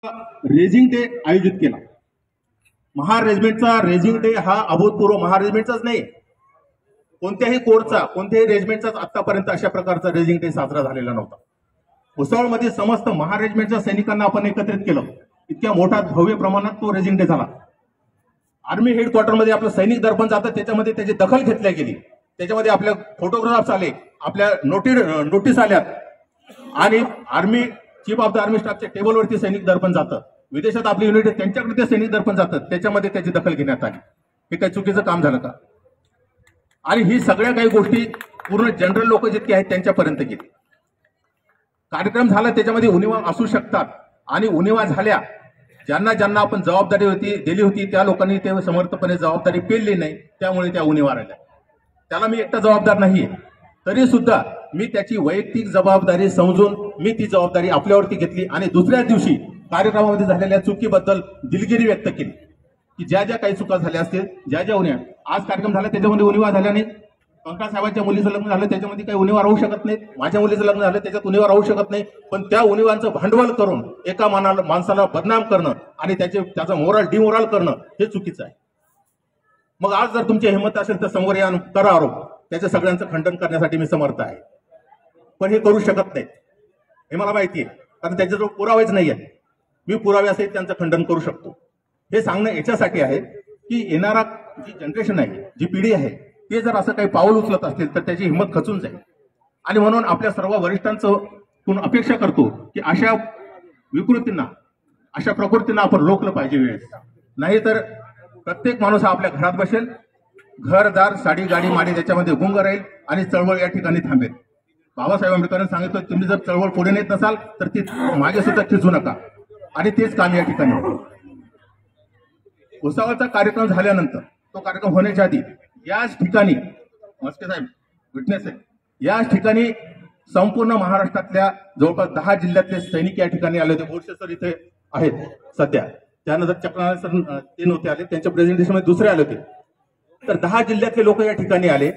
Raising day आयोजित केला। Mahar रेजिमेंटचा raising day हा अभूतपूर्व महार रेजिमेंटचाच नाही, कोणत्याही कोरचा कोणत्याही रेजिमेंटचाच आतापर्यंत अशा प्रकारचा रेझिंग डे साजरा झालेला नव्हता। भुसावळमध्ये समस्त महार रेजिमेंटच्या सैनिकांना आपण एकत्रित केलं, इतक्या मोठा भव्य प्रमाणात तो रेझिंग डे झाला। आर्मी हेडक्वार्टरमध्ये आपलं सैनिक दर्पण जातं, त्याच्यामध्ये त्याची दखल घेतली गेली, त्याच्यामध्ये आपल्या फोटोग्राफ्स आले, आपल्या नोटीस आल्या आणि army chief of the army स्टाफच्या टेबलवरती सैनिक दर्पण जातं। विदेशात आपली युनिट त्यांच्याकडे ते सैनिक दर्पण जातं, त्याच्यामध्ये त्याची दखल घेण्यात आली। हे काही चुकीचं काम झालं का? आणि ही सगळ्या काही गोष्टी पूर्ण जनरल लोक जितके आहेत त्यांच्यापर्यंत गेली। कार्यक्रम झाला, त्याच्यामध्ये उणिवा असू शकतात आणि उणिवा झाल्या, ज्यांना ज्यांना आपण जबाबदारी दिली होती त्या लोकांनी ते समर्थपणे जबाबदारी पेलली नाही, त्यामुळे त्या उणिवा राहिल्या। त्याला मी एकटा जबाबदार नाहीये, तरी सुद्धा मी त्याची वैयक्तिक जबाबदारी समजून मी ती जबाबदारी आपल्यावरती घेतली आणि दुसऱ्या दिवशी कार्यक्रमामध्ये झालेल्या चुकीबद्दल दिलगिरी व्यक्त केली की ज्या ज्या काही चुका झाल्या असतील, ज्या ज्या उणिवा आज कार्यक्रम झाला त्याच्यामध्ये उणिवा झाल्या नाही। पंकज साहेबांच्या मुलीचं लग्न झालं त्याच्यामध्ये काही उणिवा राहू शकत नाही, माझ्या मुलीचं लग्न झालं त्याच्यात उणिवा राहू शकत नाही, पण त्या उणिवांचं भांडवल करून एका माणसाला बदनाम करणं आणि त्याचा मोराल डिमोराल करणं हे चुकीचं आहे। मग आज जर तुमची हिंमत असेल तर समोर या, करा आरोप, त्याच्या सगळ्यांचं खंडन करण्यासाठी मी समर्थ आहे, पण हे करू शकत नाही हे मला माहिती आहे, कारण त्याच्याजवळ पुरावेच नाही आहे। मी पुराव्यासहित त्यांचं खंडन करू शकतो। हे सांगणं याच्यासाठी आहे की येणारा जी जनरेशन आहे, जी पिढी आहे, ते जर असं काही पाऊल उचलत असतील तर त्याची हिंमत खचून जाईल। आणि म्हणून आपल्या सर्व वरिष्ठांचं अपेक्षा करतो की अशा विकृतींना, अशा प्रकृतींना आपण रोखलं पाहिजे वेळेस, नाहीतर प्रत्येक माणूस हा आपल्या घरात बसेल, घरदार साडी गाडी माडी त्याच्यामध्ये गुंग राहील आणि चळवळ या ठिकाणी थांबेल। बाबासाहेब आंबेडकरांनी सांगितलं, तुम्ही जर चळवळ पुढे नेत नसाल तर ती मागे सुद्धा खिचू नका, आणि तेच काम या ठिकाणी होतं। भुसावळचा कार्यक्रम झाल्यानंतर, तो कार्यक्रम होण्याच्या आधी याच ठिकाणी मस्के साहेब विटनेस आहे, याच ठिकाणी संपूर्ण महाराष्ट्रातल्या जवळपास 10 जिल्ह्यातले सैनिक या ठिकाणी आले होते। बोरसे सर इथे आहेत सध्या, त्यानंतर चक्रनाथ सर ते नव्हते आले, त्यांच्या प्रेझेंटेशन मध्ये दुसरे आले होते। तर 10 जिल्ह्यातले लोक या ठिकाणी आले।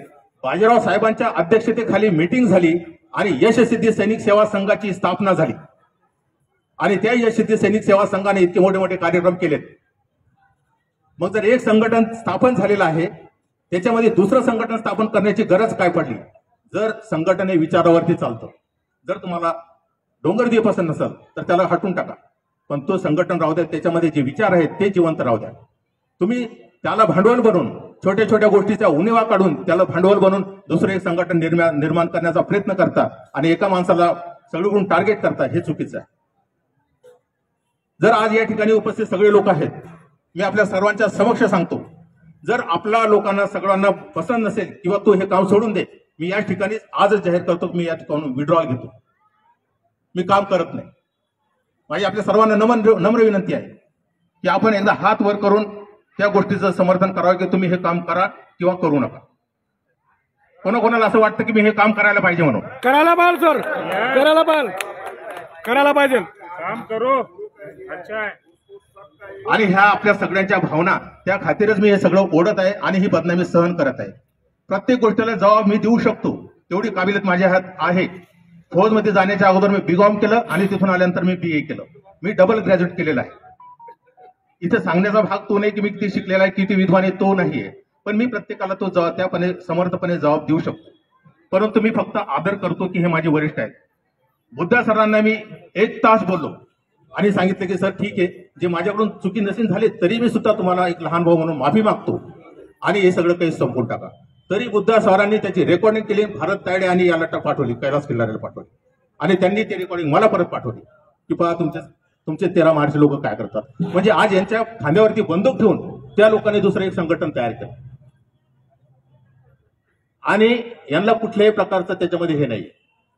बाजीराव साहेबांच्या अध्यक्षतेखाली मीटिंग झाली आणि यशसिद्धी सैनिक सेवा संघाची स्थापना झाली आणि त्या यशसिद्धी सैनिक सेवा संघाने इतके मोठे मोठे कार्यक्रम केलेत। मग जर एक संघटन स्थापन झालेलं आहे, त्याच्यामध्ये दुसरं संघटन स्थापन करण्याची गरज काय पडली? जर संघटन हे विचारावरती चालतं, जर तुम्हाला डोंगरदेव पसंत नसेल तर त्याला हटून टाका, पण तो संघटन राहू द्या, त्याच्यामध्ये जे विचार आहेत ते जिवंत राहू द्या। तुम्ही त्याला भांडवल बनवून, छोट्या छोट्या गोष्टीचा उणिवा काढून त्याला भांडवल बनवून दुसरे एक संघटन निर्माण करण्याचा प्रयत्न करता आणि एका माणसाला सगळीकडून टार्गेट करता, हे चुकीचं आहे। जर आज या ठिकाणी उपस्थित सगळे लोक आहेत, मी आपल्या सर्वांच्या समक्ष सांगतो, जर आपला लोकांना सगळ्यांना पसंत नसेल किंवा तू हे काम सोडून दे, मी या ठिकाणी आजच जाहीर करतो की मी या ठिकाणी विड्रॉल घेतो, मी काम करत नाही। माझी आपल्या सर्वांना नम्र विनंती आहे की आपण एकदा हात वर करून त्या गोष्टीचं समर्थन करावं की तुम्ही हे काम करा किंवा करू नका। कोणाकोणाला असं वाटतं की मी हे काम करायला पाहिजे म्हणून, करायला पाहिजे सर, करायला पाहिजे, काम करू, अच्छा आहे। आणि ह्या आपल्या सगळ्यांच्या भावना, त्या खातीरच मी हे सगळं ओढत आहे आणि ही बदनामी सहन करत आहे। प्रत्येक गोष्टीला जबाब मी देऊ शकतो तेवढी काबिलियत माझ्या हात आहे। फौजमध्ये जाण्याच्या अगोदर मी B.Com केलं आणि तिथून आल्यानंतर मी BA केलं, मी डबल ग्रॅज्युएट केलेलं आहे। इथे सांगण्याचा भाग तो नाही की मी किती शिकलेला आहे, किती विद्वान आहे, तो नाहीये, पण मी प्रत्येकाला तो त्यापणे समर्थपणे जबाब देऊ शकतो। परंतु मी फक्त आदर करतो की हे माझे वरिष्ठ आहेत। बुद्धा सरांना मी 1 तास बोललो आणि सांगितलं की सर ठीक आहे, जे माझ्याकडून चुकी नसेल झाले तरी मी सुद्धा तुम्हाला एक लहान भाऊ म्हणून माफी मागतो आणि हे सगळं काही संपवून टाका। तरी बुद्धा सरांनी त्याची रेकॉर्डिंग केली, भारत तायडे आणि याला पाठवली, कैलास किल्लारीला पाठवली आणि त्यांनी ती रेकॉर्डिंग मला परत पाठवली की पहा तुमचे 13 मार्च लोक काय करतात। म्हणजे आज यांच्या खांद्यावरती बंदूक ठेवून त्या लोकांनी दुसरं एक संघटन तयार केलं आणि यांना कुठल्याही प्रकारचं त्याच्यामध्ये हे नाही।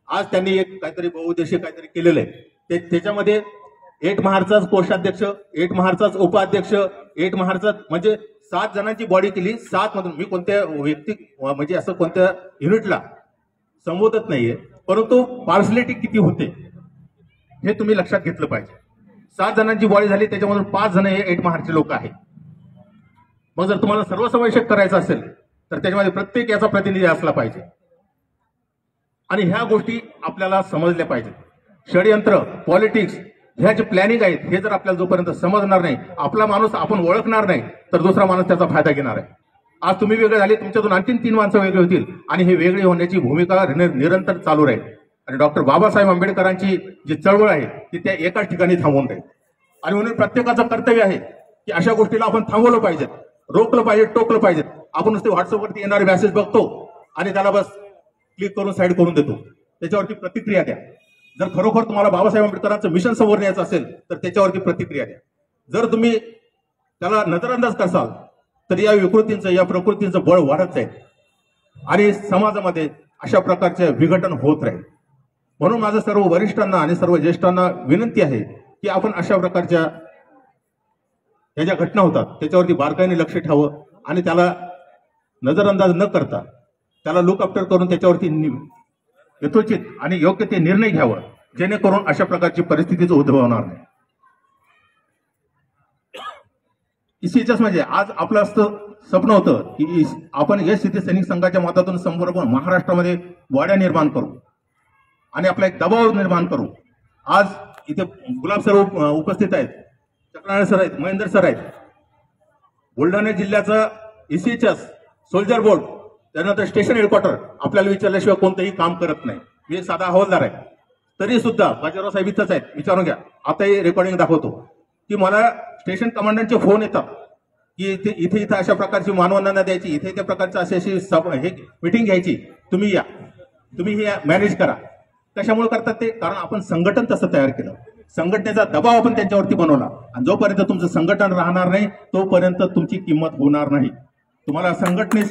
आज त्यांनी एक काहीतरी बहुउद्देशीय काहीतरी केलेलं आहे, त्याच्यामध्ये 8 महारचाच कोषाध्यक्ष, 8 महारचाच उपाध्यक्ष, 8 महारचाच म्हणजे 7 जणांची बॉडी केली। 7 मधून मी कोणत्या व्यक्ती म्हणजे असं कोणत्या युनिटला संबोधत नाहीये, परंतु पार्सलिटी किती होते हे तुम्ही लक्षात घेतलं पाहिजे। 7 जणांची बॉडी झाली, त्याच्यामधून 5 जण हे 8 महारचे लोक आहेत। मग जर तुम्हाला सर्वसमावेशक करायचं असेल तर त्याच्यामध्ये प्रत्येक याचा प्रतिनिधी असला पाहिजे आणि ह्या गोष्टी आपल्याला समजल्या पाहिजेत। षडयंत्र, पॉलिटिक्स ह्या जे प्लॅनिंग आहेत हे जर आपल्याला जोपर्यंत समजणार नाही, आपला माणूस आपण ओळखणार नाही, तर दुसरा माणूस त्याचा फायदा घेणार आहे. आज तुम्ही वेगळे झाले, तुमच्यातून आणखीन 3 माणसं वेगळी होतील आणि हे वेगळी होण्याची भूमिका निरंतर चालू राहील. आणि डॉक्टर बाबासाहेब आंबेडकरांची जी चळवळ आहे ती त्या एकाच ठिकाणी थांबवून राहील. आणि म्हणून प्रत्येकाचं कर्तव्य आहे की अशा गोष्टीला आपण थांबवलं पाहिजे, रोखलं पाहिजे, टोकलं पाहिजे. आपण नुसते व्हॉट्सअपवरती येणारे मेसेज बघतो आणि त्याला बस क्लिक करून साईड करून देतो, त्याच्यावरती प्रतिक्रिया द्या. जर खरोखर तुम्हाला बाबासाहेब आंबेडकरांचं मिशन समोर न्यायचं असेल तर त्याच्यावरती प्रतिक्रिया द्या. जर तुम्ही त्याला नजरअंदाज करसाल तर या विकृतींचं, या प्रकृतींचं बळ वाढत जाईल आणि समाजामध्ये अशा प्रकारचे विघटन होत राहील. म्हणून माझं सर्व वरिष्ठांना आणि सर्व ज्येष्ठांना विनंती आहे की आपण अशा प्रकारच्या ह्या ज्या घटना होतात त्याच्यावरती बारकाईने लक्ष ठेवावं आणि त्याला नजरअंदाज न करता त्याला लुक आफ्टर करून त्याच्यावरती यथोचित आणि योग्य ते निर्णय घ्यावं, जेणेकरून अशा प्रकारची परिस्थितीच उद्भवणार नाही. इसीच म्हणजे आज आपलं असं स्वप्न होतं की आपण या स्थिती सैनिक संघाच्या माध्यमातून संपूर्ण महाराष्ट्रामध्ये वाड्या निर्माण करू आणि आपला एक दबाव निर्माण करू. आज इथे गुलाब सर उपस्थित आहेत, चक्राळे सर आहेत, महेंद्र सर आहेत. बुलढाणा जिल्ह्याचं ECHS सोल्जर बोर्ड, त्यानंतर स्टेशन हेडक्वार्टर आपल्याला विचारल्याशिवाय कोणतंही काम करत नाही. मी साधा हवालदार आहे, तरी सुद्धा बाजीराव साहेब इथंच आहेत, विचारून घ्या. आताही रेकॉर्डिंग दाखवतो की मला स्टेशन कमांडंटचे फोन येतात की इथे इथे अशा प्रकारची मानवंदना द्यायची, इथे त्या प्रकारचं अशी हे मीटिंग घ्यायची, तुम्ही या, तुम्ही हे मॅनेज करा. कशामुळे करतात ते? कारण आपण संघटन तसं तयार केलं, संघटनेचा दबाव आपण त्यांच्यावरती बनवला आणि जोपर्यंत तुमचं संघटन राहणार नाही तोपर्यंत तुमची किंमत होणार नाही. तुम्हाला संघटनेशी